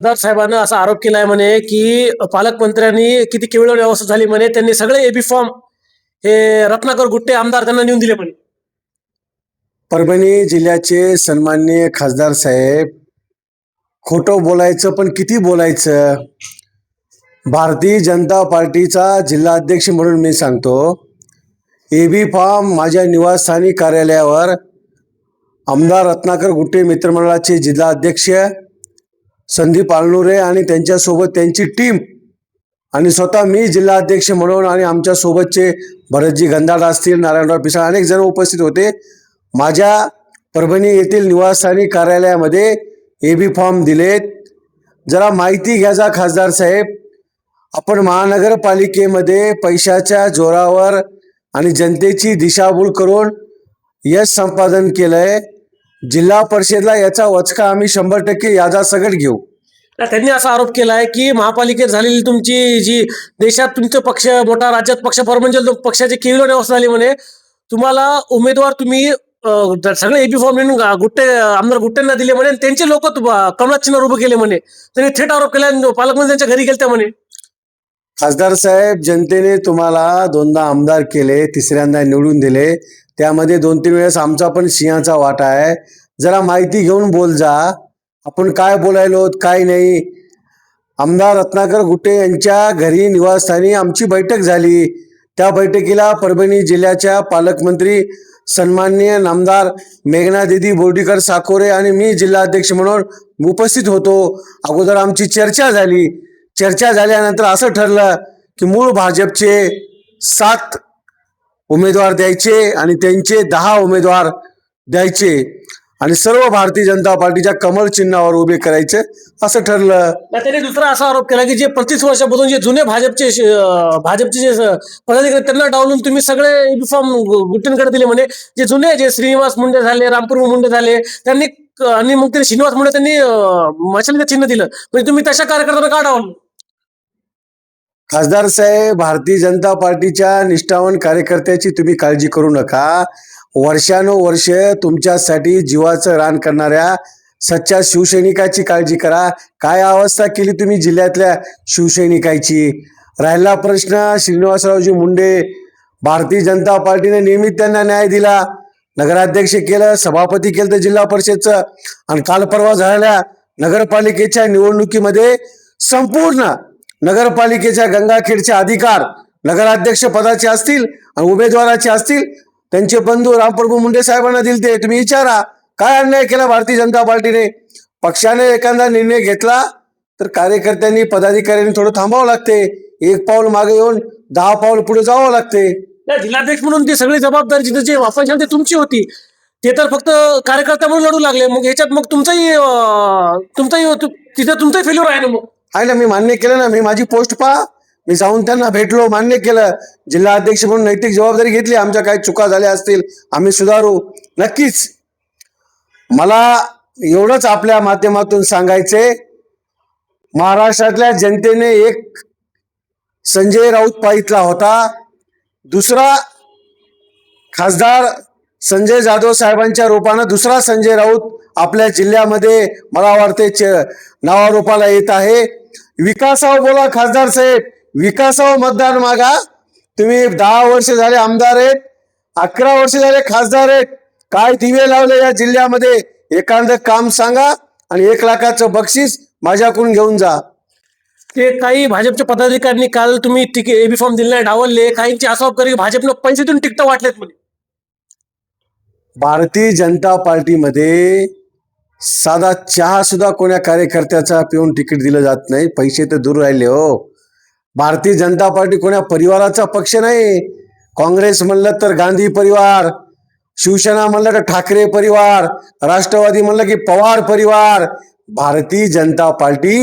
खासदार साहेबांना असा आरोप केलाय म्हणे की पालकमंत्र्यांनी किती केवळ व्यवस्था झाली म्हणे, त्यांनी सगळे एबी फॉर्म हे रत्नाकर गुट्टे आमदार त्यांना नेऊन दिले म्हणे. परभणी जिल्ह्याचे सन्माननीय खासदार साहेब, खोटं बोलायचं पण किती बोलायचं. भारतीय जनता पार्टीचा जिल्हाध्यक्ष म्हणून मी सांगतो, एबी फॉर्म माझ्या निवासस्थानी कार्यालयावर आमदार रत्नाकर गुट्टे मित्रमंडळाचे जिल्हाध्यक्ष संदीप आलनुरे आणि त्यांच्यासोबत त्यांची टीम आणि स्वतः मी जिल्हाध्यक्ष म्हणून आणि आमच्या सोबतचे भरतजी गंधाड असतील, नारायणराव पिसाळ अनेक जण उपस्थित होते. माझ्या परभणी येथील निवासस्थानी कार्यालयामध्ये एबी फॉर्म दिलेत. जरा माहिती घ्यायचा खासदार साहेब, आपण महानगरपालिकेमध्ये पैशाच्या जोरावर आणि जनतेची दिशाभूल करून यश संपादन केलंय. जिल्हा परिषदला याचा वचका आम्ही 100% याजासकट घेऊ. त्यांनी असा आरोप केलाय की महापालिकेत झालेली तुमची जी देशात तुमचा पक्ष मोठा, राज्यात पक्ष परमंडल पक्षाची केवळ व्यवस्था झाली म्हणे. तुम्हाला उमेदवार तुम्ही सगळे एबी फॉर्म नेऊन गुट्टे आमदार गुट्टेंना दिले म्हणे, त्यांचे लोक कमळात चिन्ह उभं केले म्हणे. त्यांनी थेट आरोप केला, पालकमंत्री त्यांच्या घरी गेलते म्हणे. खासदार साहेब, जनतेने तुम्हाला दोनदा आमदार केले, तिसऱ्यांदा निवडून दिले. त्यामध्ये 2-3 वेळेस आमचा पण सिंहाचा वाटा आहे. जरा माहिती घेऊन बोल जा, आपण काय बोलायलो काय नाही. आमदार रत्नाकर गुट्टे यांच्या घरी निवासस्थानी आमची बैठक झाली. त्या बैठकीला परभणी जिल्ह्याच्या पालकमंत्री सन्माननीय नामदार मेघना दीदी बोर्डीकर साकोरे आणि मी जिल्हाध्यक्ष म्हणून उपस्थित होतो. अगोदर आमची चर्चा झाली. चर्चा झाल्यानंतर असं ठरलं की मूळ भाजपचे 7 उमेदवार द्यायचे आणि त्यांचे 10 उमेदवार द्यायचे आणि सर्व भारतीय जनता पार्टीच्या कमळ चिन्हावर उभे करायचे असं ठरलं. त्यांनी दुसरा असा आरोप केला की जे 35 वर्षापासून जे जुने भाजपचे जे पदाधिकारी त्यांना डावलून तुम्ही सगळे एबी फॉर्म गुट्टेंकडे दिले म्हणे. जे जुने जे श्रीनिवास मुंडे झाले, रामपूर मुंडे झाले, त्यांनी आणि मग ते श्रीनिवास मुंडे त्यांनी मशालीचं चिन्ह दिलं, म्हणजे तुम्ही तशा कार्यकर्त्यांना का डावलं? खासदार साहेब, भारतीय जनता पार्टीच्या निष्ठावान कार्यकर्त्याची तुम्ही काळजी करू नका. वर्षानुवर्ष तुमच्यासाठी जीवाचं रान करणाऱ्या सच्च्या शिवसैनिकाची काळजी करा. काय अवस्था केली तुम्ही जिल्ह्यातल्या शिवसैनिकाची. राहिला प्रश्न श्रीनिवासरावजी मुंडे, भारतीय जनता पार्टीने नियमित त्यांना न्याय दिला. नगराध्यक्ष केलं, सभापती केलं तर जिल्हा परिषदचं, आणि काल परवा झालेल्या नगरपालिकेच्या निवडणुकीमध्ये संपूर्ण नगरपालिकेच्या गंगाखेडचे अधिकार नगराध्यक्ष पदाचे असतील आणि उमेदवाराचे असतील त्यांचे बंधू रामप्रभू मुंडे साहेबांना दिलते. तुम्ही विचारा काय अन्याय केला भारतीय जनता पार्टीने. पक्षाने एखादा निर्णय घेतला तर कार्यकर्त्यांनी, पदाधिकाऱ्यांनी थोडं थांबावं लागते. 1 पाऊल मागे येऊन 10 पाऊल पुढे जावं लागते. जिल्हाध्यक्ष म्हणून ती सगळी जबाबदारी जिथे जे वापस ते तुमची होती, ते तर फक्त कार्यकर्ता म्हणून लढू लागले. मग ह्याच्यात मग तुमचाही तिथे तुमचाही फेल्युअर आहे ना. मग आहे ना, मी मान्य केलं ना. मी माझी पोस्ट पहा, मी जाऊन त्यांना भेटलो, मान्य केलं. जिल्हा अध्यक्ष म्हणून नैतिक जबाबदारी घेतली. आमच्या काही चुका झाल्या असतील आम्ही सुधारू नक्कीच. मला एवढंच आपल्या माध्यमातून सांगायचंय, महाराष्ट्रातल्या जनतेने एक संजय राऊत पाहितला होता, दुसरा खासदार संजय जाधव साहेबांच्या रूपानं दुसरा संजय राऊत आपल्या जिल्ह्यामध्ये मला वाटते नावारूपाला येत आहे. विकासावर बोला खासदार साहेब, विकासावर मतदान मागा. तुम्ही 10 वर्ष झाले आमदार आहेत, 11 वर्ष झाले खासदार आहेत. काय दिवे लावले या जिल्ह्यामध्ये, एखादं काम सांगा आणि 1 लाखाचं बक्षीस माझ्याकडून घेऊन जा. ते काही भाजपच्या पदाधिकाऱ्यांनी काल तुम्ही एबी फॉर्म दिले नाही डावलले, काहींचे आरोप करी भाजपनं पैसे देऊन तिकीट वाटलेत म्हणे. भारतीय जनता पार्टीमध्ये साधा चहा सुद्धा कोण्या कार्यकर्त्याचा पिऊन तिकीट दिलं जात नाही. पैसे तर दूर राहिले हो. भारतीय जनता पार्टी कोण्या परिवाराचा पक्ष नाही. काँग्रेस म्हणलं तर गांधी परिवार, शिवसेना म्हणलं तर ठाकरे परिवार, राष्ट्रवादी म्हणलं की पवार परिवार. भारतीय जनता पार्टी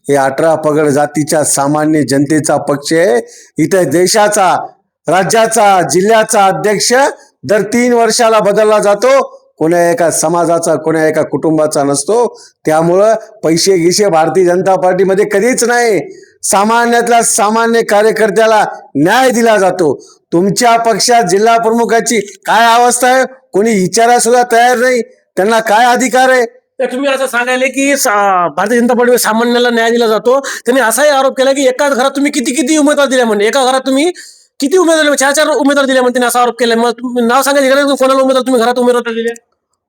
हे 18 पगड जातीच्या सामान्य जनतेचा पक्ष आहे. इथे देशाचा, राज्याचा, जिल्ह्याचा अध्यक्ष दर 3 वर्षाला बदलला जातो. कोण्या एका समाजाचा, कोण्या एका कुटुंबाचा नसतो. त्यामुळं पैसे गिसे भारतीय जनता पार्टीमध्ये कधीच नाही. सामान्यातल्या सामान्य कार्यकर्त्याला न्याय दिला जातो. तुमच्या पक्षात जिल्हा प्रमुखाची काय अवस्था आहे कोणी विचारायला सुद्धा तयार नाही. त्यांना काय अधिकार आहे? तर तुम्ही असं सांगायले की भारतीय जनता पार्टीवर सामान्याला न्याय दिला जातो. त्यांनी असाही आरोप केला की एकाच घरात तुम्ही किती किती उमेदवार दिले म्हणे, एका घरात तुम्ही किती उमेदवार, 4-4 उमेदवार दिले म्हणते, त्यांनी असा आरोप केला. मग तुम्ही नाव सांगायचं कोणाला उमेदवार तुम्ही घरात उमेदवार दिले?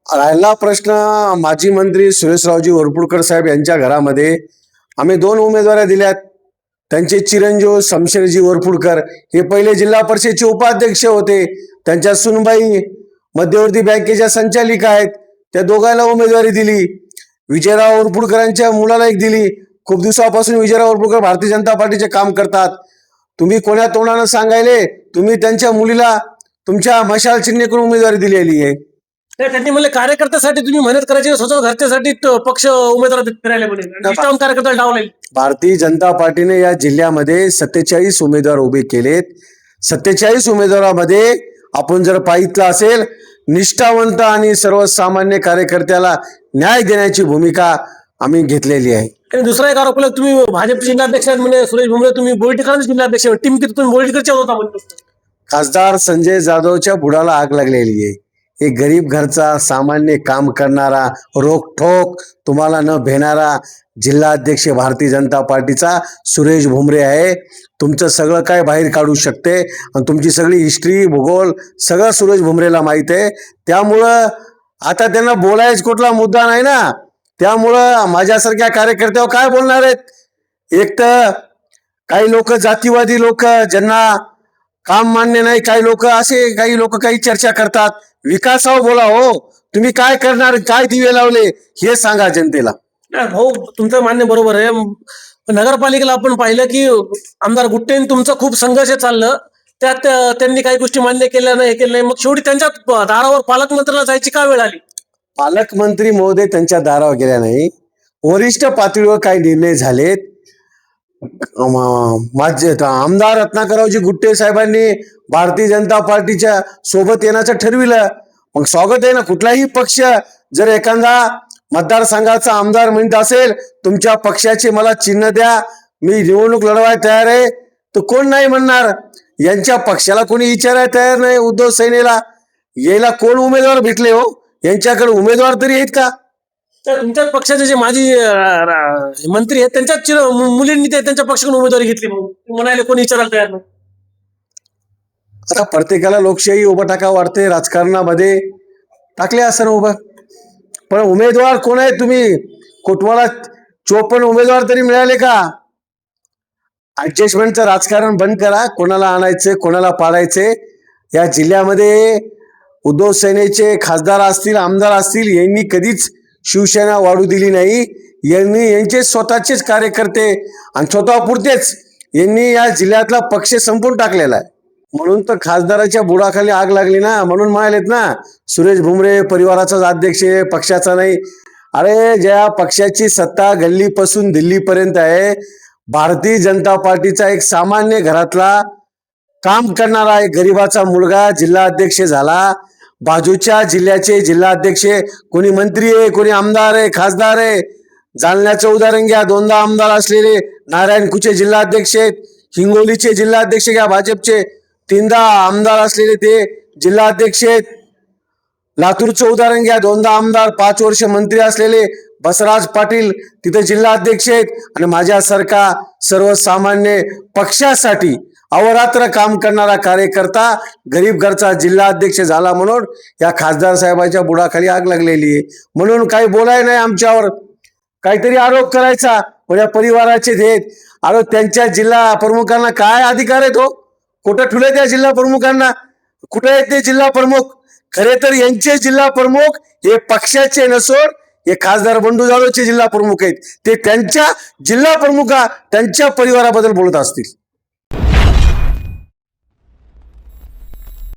राहिला प्रश्न माजी मंत्री सुरेशरावजी वरपुडकर साहेब यांच्या घरामध्ये आम्ही 2 उमेदवार दिल्यात. त्यांचे चिरंजीव शमशेरजी वरपुडकर हे पहिले जिल्हा परिषदचे उपाध्यक्ष होते. त्यांच्या सुनबाई मध्यवर्ती बँकेच्या संचालिका आहेत. त्या दोघांना उमेदवारी दिली. विजयराव वरपुडकरांच्या मुलाला एक दिली. खूप दिवसापासून विजयराव वरपुडकर भारतीय जनता पार्टीचे काम करतात. तुम्ही कोण्या तोंडानं सांगायले तुम्ही त्यांच्या मुलीला तुमच्या मशाल चिन्हेकडून उमेदवारी दिलेली आहे. त्यांनी म्हणले कार्यकर्त्यासाठी तुम्ही मेहनत करायची, स्वतः घरच्यासाठी पक्ष उमेदवार फिरायला म्हणे, निष्ठावंत कार्यकर्त्याला डावले. भारतीय जनता पार्टीने या जिल्ह्यामध्ये 47 उमेदवार उभे केलेत. 47 उमेदवारामध्ये आपण जर पाहितलं असेल, निष्ठावंत आणि सर्वसामान्य कार्यकर्त्याला न्याय देण्याची भूमिका आम्ही घेतलेली आहे. आणि दुसरा एक आरोप केला, तुम्ही भाजपचे जिल्हाध्यक्ष आहेत म्हणे सुरेश भुमरे, तुम्ही बोर्डीकरांचे जिल्हाध्यक्ष, टीमकीत तुम्ही बोर्डीकरच्या होता म्हणतो. खासदार संजय जाधवच्या बुडाला आग लागलेली आहे. एक गरीब घरचा सामान्य काम करणारा, रोखठोक तुम्हाला न भेणारा जिल्हाध्यक्ष भारतीय जनता पार्टीचा सुरेश भुमरे आहे. तुमचं सगळं काय बाहेर काढू शकते आणि तुमची सगळी हिस्ट्री, भूगोल सगळं सुरेश भुमरेला माहित आहे. त्यामुळं आता त्यांना बोलायच कुठला मुद्दा नाही ना. त्यामुळं माझ्यासारख्या कार्यकर्त्यावर काय बोलणार आहेत? एक तर काही लोक जातीवादी लोक, ज्यांना काम मान्य नाही, काही लोक काही चर्चा करतात. विकासावर बोला हो. तुम्ही काय करणार, काय दिवे लावले हे सांगा जनतेला. हो, तुमचं मान्य बरोबर आहे. नगरपालिकेला आपण पाहिलं की आमदार गुट्टेंनी तुमचं खूप संघर्ष चाललं, त्यात त्यांनी काही गोष्टी मान्य केल्या नाही, हे केलं नाही. मग शेवटी त्यांच्या दारावर पालकमंत्र्याला जायची का वेळ आली? पालकमंत्री महोदय त्यांच्या दारावर गेल्या नाही. वरिष्ठ पातळीवर काही निर्णय झालेत. माझे आमदार रत्नाकररावजी गुट्टे साहेबांनी भारतीय जनता पार्टीच्या सोबत येण्याचं ठरविलं. मग स्वागत आहे ना. कुठलाही पक्ष जर एखादा मतदारसंघाचा आमदार म्हणत असेल तुमच्या पक्षाचे मला चिन्ह द्या, मी निवडणूक लढवायला तयार आहे, तर कोण नाही म्हणणार? यांच्या पक्षाला कोणी विचारायला तयार नाही. उद्धव सेनेला यायला कोण उमेदवार भेटले हो? यांच्याकडे उमेदवार तरी आहेत का? तर तुमच्या पक्षाचे जे माजी मंत्री आहेत त्यांच्याच मुलींनी त्यांच्या पक्षाकडून उमेदवारी घेतली, मग म्हणाले कोणी विचारायला तयार नाही. आता प्रत्येकाला लोकशाही उभं टाका वाटते. राजकारणामध्ये टाकले असं उभं, पण उमेदवार कोण आहे? तुम्ही तुम्हाला 54 उमेदवार तरी मिळाले का? ऍडजस्टमेंटचं राजकारण बंद करा. कोणाला आणायचं, कोणाला पाडायचे? या जिल्ह्यामध्ये उद्धव सेनेचे खासदार असतील, आमदार असतील, यांनी कधीच शिवसेना वाढू दिली नाही. यांचे स्वतःचेच कार्यकर्ते आणि स्वतःपुरतेच यांनी या जिल्ह्यातला पक्ष संपून टाकलेला आहे. म्हणून तर खासदाराच्या बुडाखाली आग लागली ना. म्हणून म्हणालेत ना, सुरेश भुमरे परिवाराचाच अध्यक्ष आहे, पक्षाचा नाही. अरे, ज्या पक्षाची सत्ता गल्लीपासून दिल्लीपर्यंत आहे, भारतीय जनता पार्टीचा एक सामान्य घरातला काम करणारा एक गरीबाचा मुलगा जिल्हाध्यक्ष झाला. बाजूच्या जिल्ह्याचे जिल्हाध्यक्ष, कोणी मंत्री आहे, कोणी आमदार आहे, खासदार आहे. जालन्याचं उदाहरण घ्या, 2दा आमदार असलेले नारायण कुचे जिल्हाध्यक्ष आहेत. हिंगोलीचे जिल्हाध्यक्ष घ्या भाजपचे, 3दा आमदार असलेले ते जिल्हाध्यक्ष आहेत. लातूरचं उदाहरण घ्या, 2दा आमदार, 5 वर्ष मंत्री असलेले बसवराज पाटील तिथे जिल्हाध्यक्ष आहेत. आणि माझ्यासारखा सर्वसामान्य पक्षासाठी अहोरात्र काम करणारा कार्यकर्ता गरीब घरचा जिल्हाध्यक्ष झाला म्हणून या खासदार साहेबांच्या बुडाखाली आग लागलेली आहे. म्हणून काही बोलाय नाही, आमच्यावर काहीतरी आरोप करायचा. पण या परिवाराचे आहेत. अरे, त्यांच्या जिल्हा प्रमुखांना काय अधिकार आहेत हो? कुठं ठुले त्या जिल्हा प्रमुखांना? कुठे आहेत ते जिल्हा प्रमुख? खरे तर यांचे जिल्हा प्रमुख हे पक्षाचे नसून हे खासदार बंडू जाधवचे जिल्हा प्रमुख आहेत. ते त्यांच्या जिल्हा प्रमुखा त्यांच्या परिवाराबद्दल बोलत असतील.